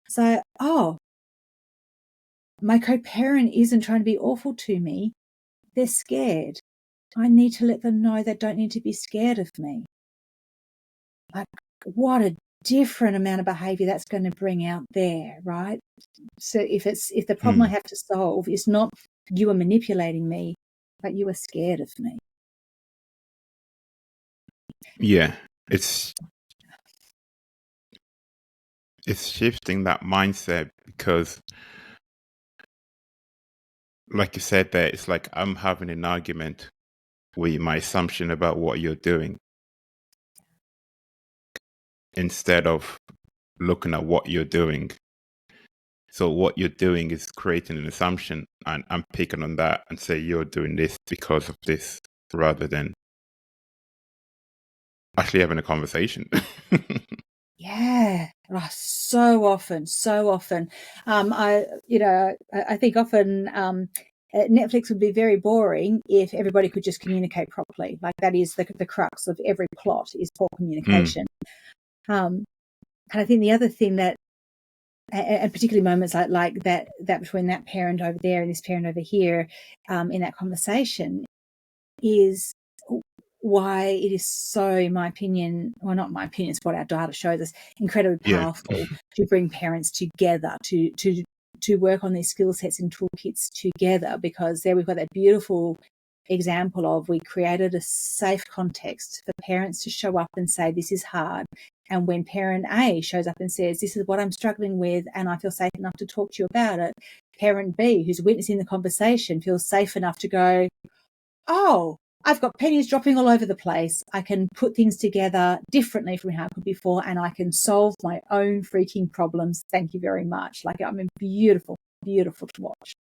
so, my co-parent isn't trying to be awful to me. They're scared. I need to let them know they don't need to be scared of me. Like, what a different amount of behaviour that's going to bring out there, right? So if the problem I have to solve is not you are manipulating me, but you are scared of me. Yeah, it's shifting that mindset, because like you said there, it's like I'm having an argument with my assumption about what you're doing, instead of looking at what you're doing. So what you're doing is creating an assumption, and I'm picking on that and say you're doing this because of this, rather than actually having a conversation. Yeah, so often. I think often Netflix would be very boring if everybody could just communicate properly. Like, that is the crux of every plot, is poor communication. And I think the other thing that, and particularly moments like that between that parent over there and this parent over here, in that conversation, is why it is so, in my opinion, well, not my opinion, it's what our data shows us, incredibly powerful to bring parents together, to work on these skill sets and toolkits together, because there we've got that beautiful example of, we created a safe context for parents to show up and say, this is hard. And when parent A shows up and says, this is what I'm struggling with, and I feel safe enough to talk to you about it, parent B, who's witnessing the conversation, feels safe enough to go, oh, I've got pennies dropping all over the place. I can put things together differently from how I could before, and I can solve my own freaking problems. Thank you very much. Like, I mean, beautiful, beautiful to watch.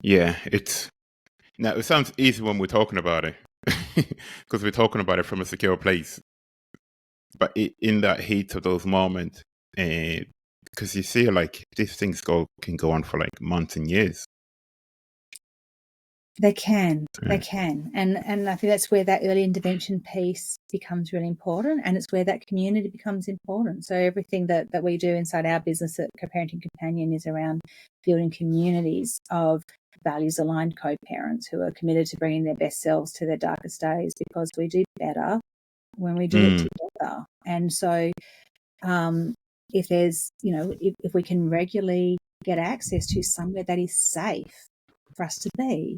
Yeah, it sounds easy when we're talking about it, because we're talking about it from a secure place. But in that heat of those moments, because you see, like, these things can go on for like months and years. They can. And I think that's where that early intervention piece becomes really important, and it's where that community becomes important. So everything that we do inside our business at Co-parenting Companion is around building communities of values-aligned co-parents who are committed to bringing their best selves to their darkest days, because we do better when we do it together. And so if there's, if we can regularly get access to somewhere that is safe for us to be,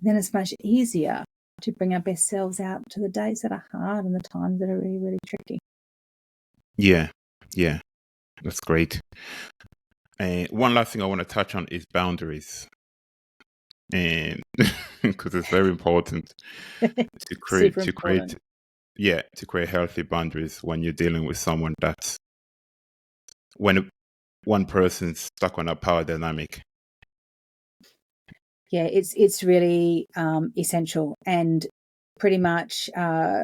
then it's much easier to bring our best selves out to the days that are hard and the times that are really, really tricky. Yeah, that's great. One last thing I want to touch on is boundaries, and because it's very important to create healthy boundaries when you're dealing with someone that's, when one person's stuck on a power dynamic. Yeah, it's really essential, and pretty much I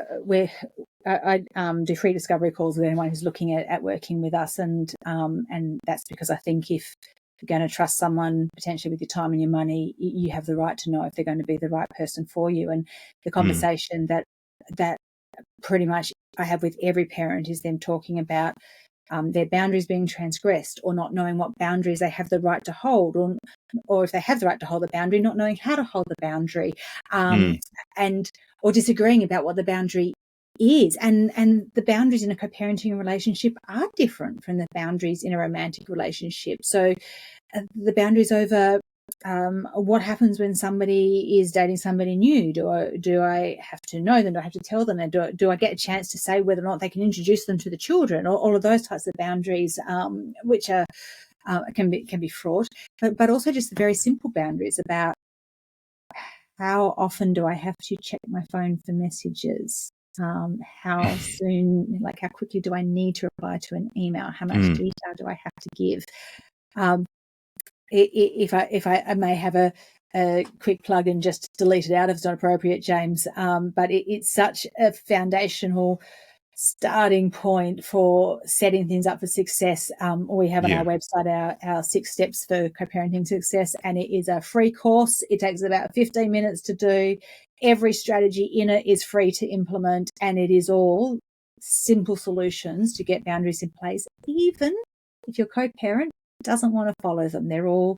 do free discovery calls with anyone who's looking at working with us, and that's because I think if you're going to trust someone potentially with your time and your money, you have the right to know if they're going to be the right person for you. And the conversation that pretty much I have with every parent is them talking about their boundaries being transgressed, or not knowing what boundaries they have the right to hold, or if they have the right to hold the boundary, not knowing how to hold the boundary, or disagreeing about what the boundary is. And the boundaries in a co-parenting relationship are different from the boundaries in a romantic relationship. So the boundaries over what happens when somebody is dating somebody new? Do I have to know them? Do I have to tell them? And do I get a chance to say whether or not they can introduce them to the children? Or all of those types of boundaries, which are can be fraught, but also just the very simple boundaries about how often do I have to check my phone for messages? How soon, like how quickly do I need to reply to an email? How much detail do I have to give? If I may have a quick plug and just delete it out if it's not appropriate, James, but it's such a foundational starting point for setting things up for success. We have on our website our 6 steps for co-parenting success, and it is a free course. It takes about 15 minutes to do. Every strategy in it is free to implement, and it is all simple solutions to get boundaries in place, even if your co-parent doesn't want to follow them. They're all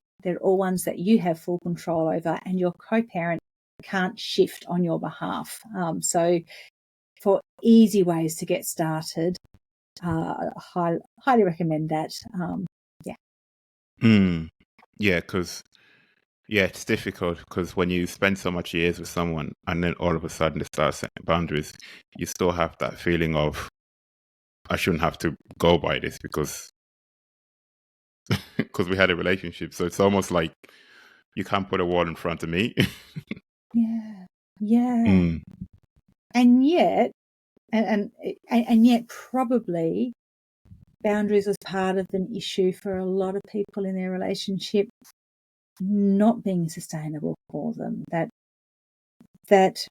ones that you have full control over, and your co-parent can't shift on your behalf. So for easy ways to get started, highly recommend that. Because it's difficult, because when you spend so much years with someone and then all of a sudden they start setting boundaries, you still have that feeling of, I shouldn't have to go by this because we had a relationship. So it's almost like you can't put a wall in front of me. And yet, and yet probably boundaries was part of an issue for a lot of people in their relationship not being sustainable for them. That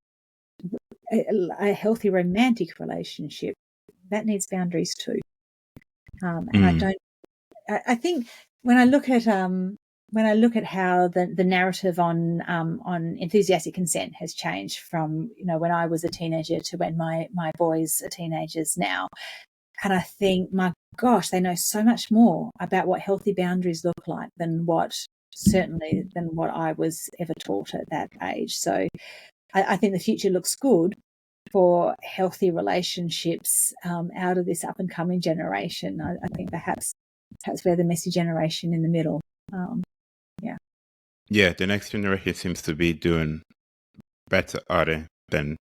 a healthy romantic relationship, that needs boundaries too. And I think when I look at how the narrative on enthusiastic consent has changed from, when I was a teenager to when my boys are teenagers now, and I think, my gosh, they know so much more about what healthy boundaries look like than what I was ever taught at that age. So I think the future looks good for healthy relationships out of this up and coming generation. I think perhaps we're the messy generation in the middle. The next generation seems to be doing better at it than.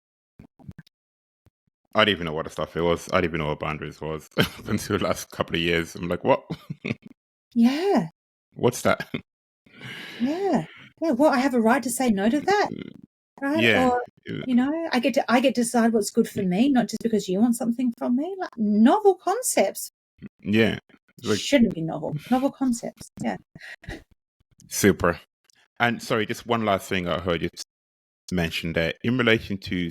I didn't even know what the stuff it was. I didn't even know what boundaries was until the last couple of years. I'm like, what? Yeah. What's that? Yeah. Well, I have a right to say no to that, right? Yeah. Or, I get to decide what's good for me, not just because you want something from me. Like novel concepts. Yeah. Shouldn't be novel. Novel concepts. Yeah. Super. And sorry, just one last thing I heard you mention there in relation to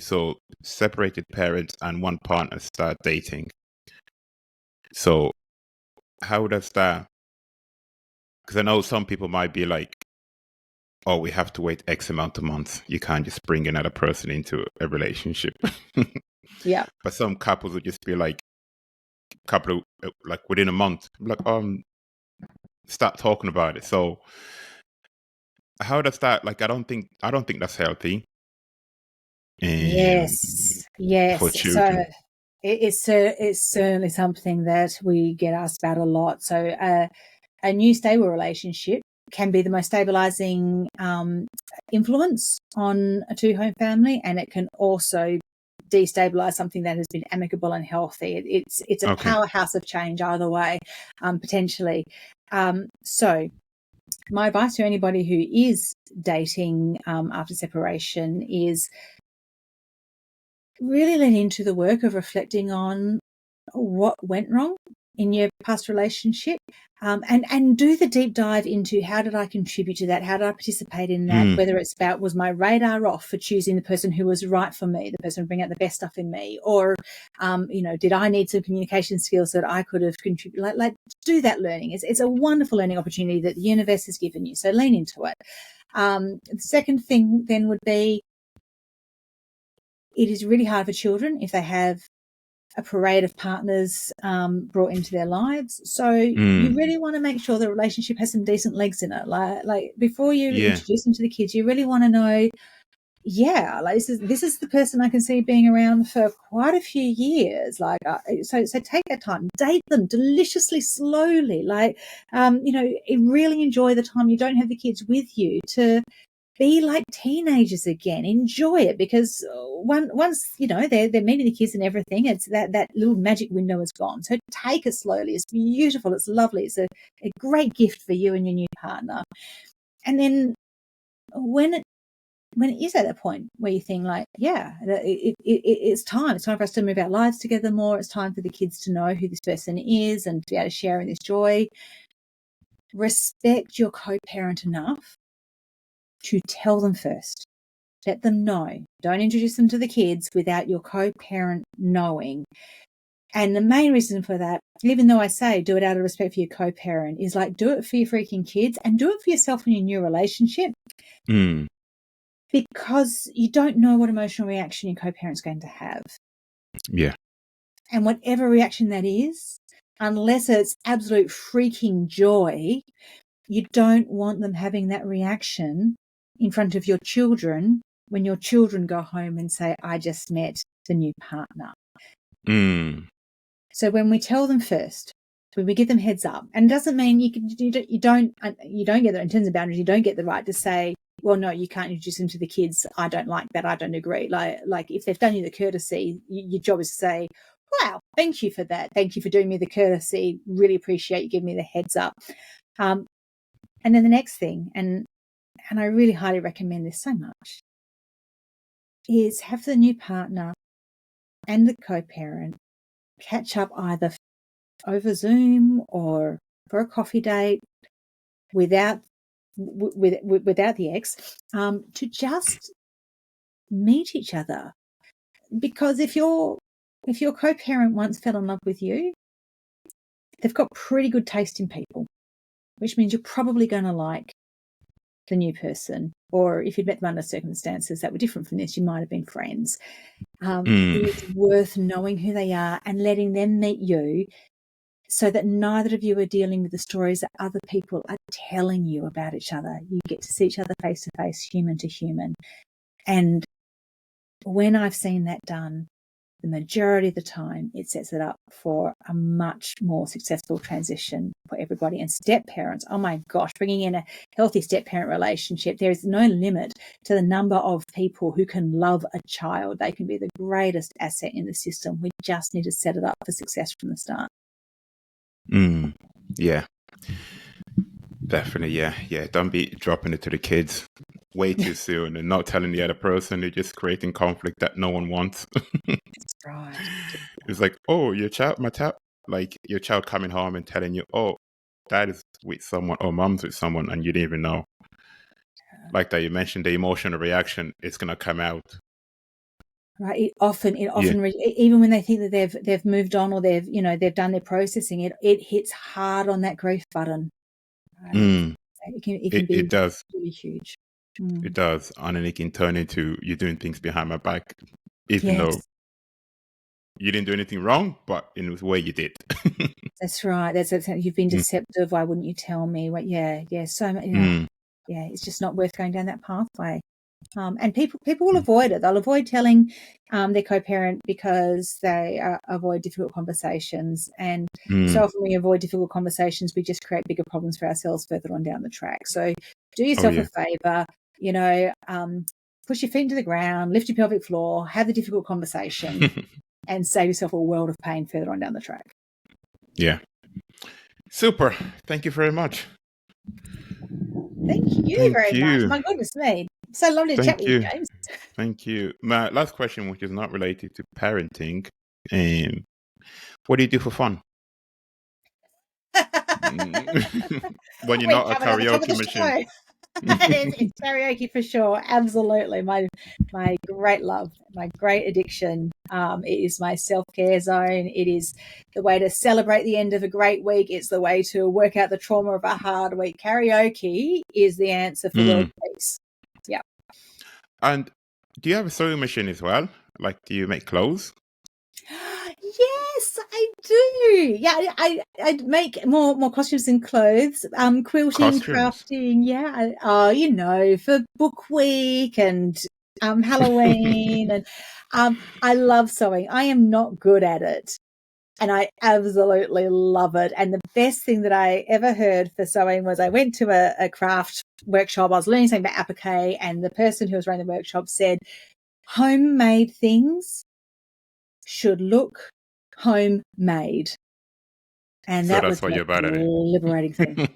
separated parents and one partner start dating. So how does that? Because I know some people might be like, oh, we have to wait X amount of months. You can't just bring another person into a relationship. Yeah. But some couples would just be like, within a month, like, start talking about it. So how does that? Like, I don't think that's healthy. Yes. For children. So it's certainly something that we get asked about a lot. So a new stable relationship can be the most stabilizing influence on a two-home family, and it can also destabilize something that has been amicable and healthy. It's a powerhouse of change either way, potentially. So my advice to anybody who is dating after separation is really lean into the work of reflecting on what went wrong in your past relationship, and do the deep dive into how did I contribute to that? How did I participate in that? Whether it's about, was my radar off for choosing the person who was right for me, the person who bring out the best stuff in me, or, did I need some communication skills that I could have contributed? Like do that learning. It's a wonderful learning opportunity that the universe has given you. So lean into it. The second thing then would be, it is really hard for children if they have a parade of partners brought into their lives. So you really want to make sure the relationship has some decent legs in it. Like before you introduce them to the kids, you really want to know, this is the person I can see being around for quite a few years. Like, so take that time, date them deliciously slowly. Like, really enjoy the time you don't have the kids with you, to be like teenagers again. Enjoy it, because once they're meeting the kids and everything, it's that little magic window is gone. So take it slowly. It's beautiful. It's lovely. It's a great gift for you and your new partner. And then when it is at that point where you think like, it's time for us to move our lives together more. It's time for the kids to know who this person is and to be able to share in this joy. Respect your co-parent enough to tell them first. Let them know. Don't introduce them to the kids without your co-parent knowing. And the main reason for that, even though I say do it out of respect for your co-parent, is like do it for your freaking kids and do it for yourself in your new relationship. Because you don't know what emotional reaction your co-parent's going to have. Yeah. And whatever reaction that is, unless it's absolute freaking joy, you don't want them having that reaction in front of your children when your children go home and say, I just met the new partner. So when we tell them first, when we give them heads up, and it doesn't mean you don't get the, in terms of boundaries, you don't get the right to say, well, no, you can't introduce them to the kids. I don't like that. I don't agree. Like if they've done you the courtesy, your job is to say, wow, thank you for that. Thank you for doing me the courtesy. Really appreciate you giving me the heads up. And then the next thing, and I really highly recommend this so much, is have the new partner and the co-parent catch up either over Zoom or for a coffee date without the ex, to just meet each other. Because if your co-parent once fell in love with you, they've got pretty good taste in people, which means you're probably going to like the new person. Or if you'd met them under circumstances that were different from this, you might have been friends. It's worth knowing who they are and letting them meet you, so that neither of you are dealing with the stories that other people are telling you about each other. You get to see each other face to face, human to human. And when I've seen that done, the majority of the time, it sets it up for a much more successful transition for everybody. And step parents, oh my gosh, bringing in a healthy step parent relationship, there is no limit to the number of people who can love a child. They can be the greatest asset in the system. We just need to set it up for success from the start. Yeah, definitely. Yeah. Don't be dropping it to the kids way too soon and not telling the other person. You're just creating conflict that no one wants. That's right. It's like, oh, your child coming home and telling you, oh, dad is with someone or mom's with someone, and you didn't even know. Like that, you mentioned the emotional reaction, it's gonna come out. Right. It often even when they think that they've moved on or they've done their processing, it hits hard on that grief button. Right? It does. Really huge. It does, and then it can turn into you doing things behind my back, even though you didn't do anything wrong, but in the way you did. That's right. You've been deceptive. Why wouldn't you tell me? So much. It's just not worth going down that pathway. And people will avoid it. They'll avoid telling their co-parent because they avoid difficult conversations. And so often we avoid difficult conversations, we just create bigger problems for ourselves further on down the track. So do yourself a favour, push your feet into the ground, lift your pelvic floor, have the difficult conversation and save yourself a world of pain further on down the track. Yeah. Super. Thank you very much. Thank you very much. My goodness me. So lovely to chat with you, James. Thank you. My last question, which is not related to parenting, what do you do for fun? When you're not a karaoke machine. It's karaoke for sure. Absolutely. My great love, my great addiction. It is my self-care zone. It is the way to celebrate the end of a great week. It's the way to work out the trauma of a hard week. Karaoke is the answer for world peace. Yeah. And do you have a sewing machine as well? Like, do you make clothes? Yes, I do. Yeah, I make more costumes than clothes. Quilting, crafting. Yeah. For Book Week and Halloween, and I love sewing. I am not good at it, and I absolutely love it. And the best thing that I ever heard for sewing was I went to a craft workshop. I was learning something about applique, and the person who was running the workshop said, "Homemade things should look homemade." And that was a liberating thing.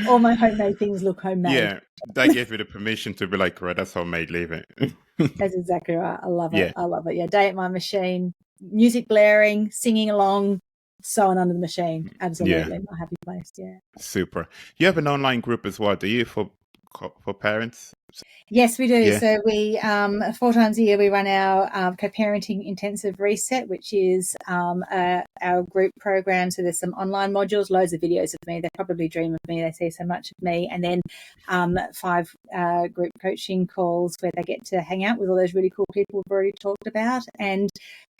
All my homemade things look homemade. Yeah, that gave you the permission to be like, right, that's homemade, leave it. That's exactly right. I love it. I love it. Yeah, day at my machine, music blaring, singing along, sewing under the machine. Absolutely, my happy place. Yeah. Super. You have an online group as well, do you, for parents Yes, we do. Yeah. So we 4 times a year we run our co-parenting intensive reset, which is our group program. So there's some online modules, loads of videos of me. They probably dream of me. They see so much of me, and then 5 group coaching calls where they get to hang out with all those really cool people we've already talked about, and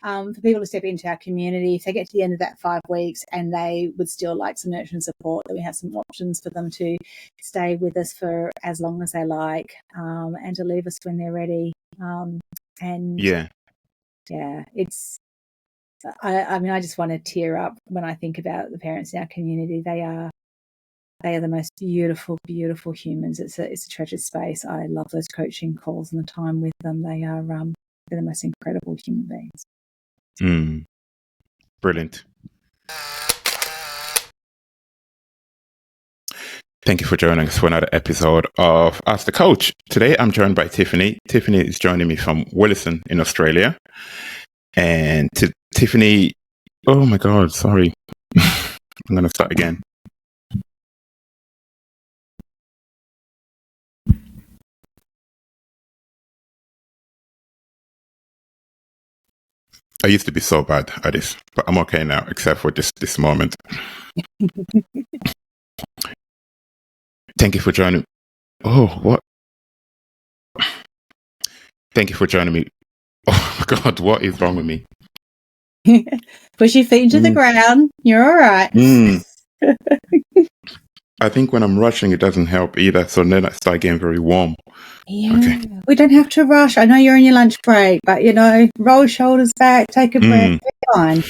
for people to step into our community, if they get to the end of that 5 weeks and they would still like some nurture and support, that we have some options for them to stay with us for as long as they like, and to leave us when they're ready. It's, I mean, I just want to tear up when I think about the parents in our community. They are the most beautiful, beautiful humans. It's a treasured space. I love those coaching calls and the time with them. They're the most incredible human beings. Brilliant. Thank you for joining us for another episode of Ask the Coach. Today I'm joined by Tiffany. Tiffany is joining me from Willingson in Australia. And Tiffany, oh my God, sorry. I'm going to start again. I used to be so bad at this, but I'm okay now, except for this moment. Thank you for joining. Oh, what? Thank you for joining me. Oh my God, what is wrong with me? Push your feet into the ground. You're all right. I think when I'm rushing, it doesn't help either. So then I start getting very warm. Yeah. Okay. We don't have to rush. I know you're on your lunch break, but, roll your shoulders back, take a breath. Be fine.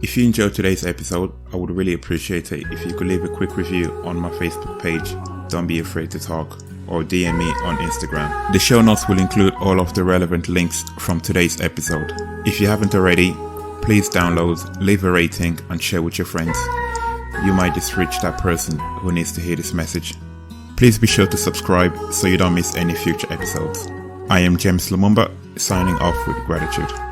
If you enjoyed today's episode, I would really appreciate it if you could leave a quick review on my Facebook page, Don't Be Afraid to Talk, or DM me on Instagram. The show notes will include all of the relevant links from today's episode. If you haven't already, please download, leave a rating, and share with your friends. You might just reach that person who needs to hear this message. Please be sure to subscribe so you don't miss any future episodes. I am James Lumumba, signing off with gratitude.